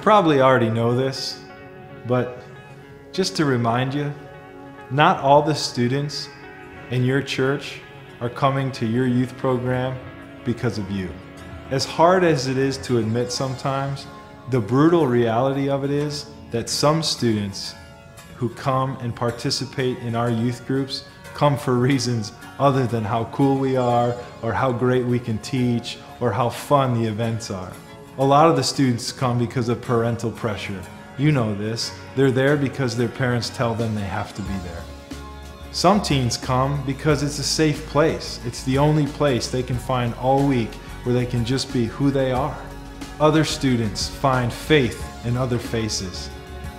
probably already know this, but just to remind you, not all the students in your church are coming to your youth program because of you. As hard as it is to admit sometimes, the brutal reality of it is that some students who come and participate in our youth groups come for reasons other than how cool we are, or how great we can teach, or how fun the events are. A lot of the students come because of parental pressure. You know this. They're there because their parents tell them they have to be there. Some teens come because it's a safe place. It's the only place they can find all week where they can just be who they are. Other students find faith in other faces,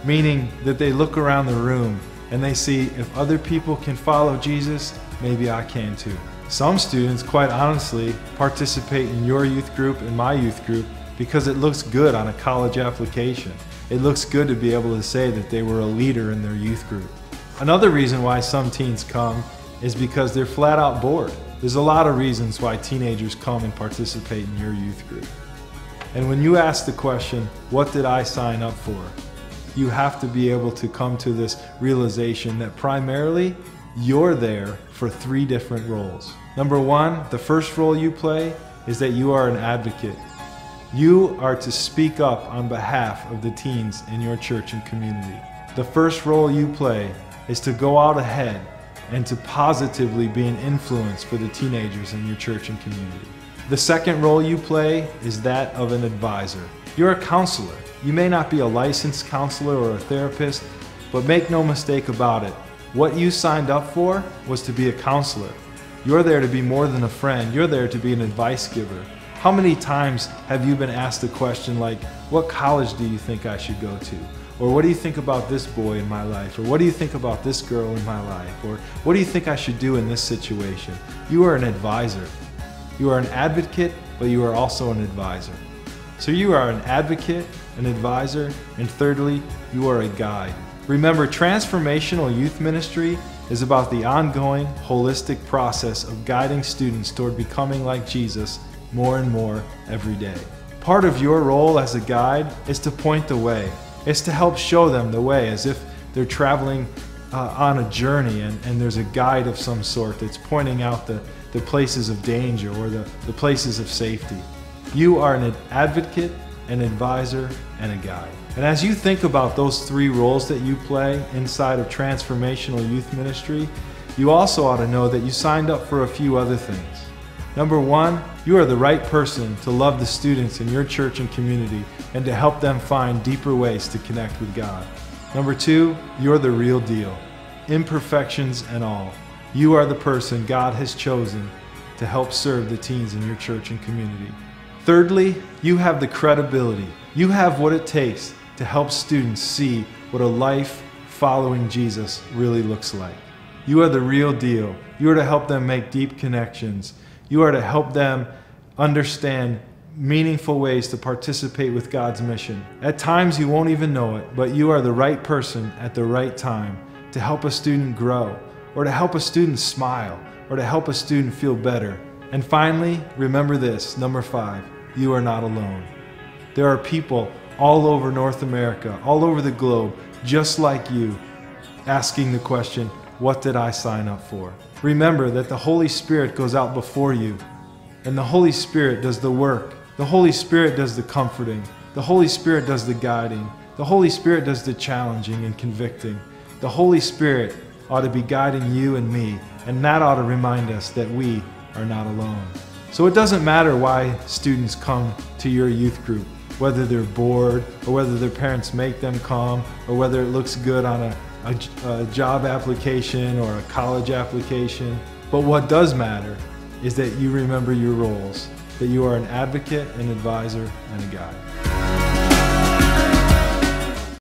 meaning that they look around the room and they see if other people can follow Jesus, maybe I can too. Some students, quite honestly, participate in your youth group and my youth group because it looks good on a college application. It looks good to be able to say that they were a leader in their youth group. Another reason why some teens come is because they're flat out bored. There's a lot of reasons why teenagers come and participate in your youth group. And when you ask the question, what did I sign up for? You have to be able to come to this realization that primarily you're there for 3 different roles. Number 1, the first role you play is that you are an advocate. You are to speak up on behalf of the teens in your church and community. The first role you play is to go out ahead and to positively be an influence for the teenagers in your church and community. The second role you play is that of an advisor. You're a counselor. You may not be a licensed counselor or a therapist, but make no mistake about it. What you signed up for was to be a counselor. You're there to be more than a friend. You're there to be an advice giver. How many times have you been asked a question like, what college do you think I should go to? Or what do you think about this boy in my life? Or what do you think about this girl in my life? Or what do you think I should do in this situation? You are an advisor. You are an advocate, but you are also an advisor. So you are an advocate, an advisor, and thirdly, you are a guide. Remember, transformational youth ministry is about the ongoing, holistic process of guiding students toward becoming like Jesus more and more every day. Part of your role as a guide is to point the way. It's to help show them the way as if they're traveling on a journey and there's a guide of some sort that's pointing out the places of danger or the places of safety. You are an advocate, an advisor, and a guide. And as you think about those 3 roles that you play inside of transformational youth ministry, you also ought to know that you signed up for a few other things. Number 1, you are the right person to love the students in your church and community and to help them find deeper ways to connect with God. Number 2, you're the real deal, imperfections and all. You are the person God has chosen to help serve the teens in your church and community. Thirdly, you have the credibility. You have what it takes to help students see what a life following Jesus really looks like. You are the real deal. You are to help them make deep connections. You are to help them understand meaningful ways to participate with God's mission. At times you won't even know it, but you are the right person at the right time to help a student grow, or to help a student smile, or to help a student feel better. And finally, remember this, number 5, you are not alone. There are people all over North America, all over the globe, just like you, asking the question, what did I sign up for? Remember that the Holy Spirit goes out before you, and the Holy Spirit does the work. The Holy Spirit does the comforting. The Holy Spirit does the guiding. The Holy Spirit does the challenging and convicting. The Holy Spirit ought to be guiding you and me, and that ought to remind us that we are not alone. So it doesn't matter why students come to your youth group, whether they're bored, or whether their parents make them come, or whether it looks good on a job application or a college application. But what does matter is that you remember your roles, that you are an advocate, an advisor, and a guide.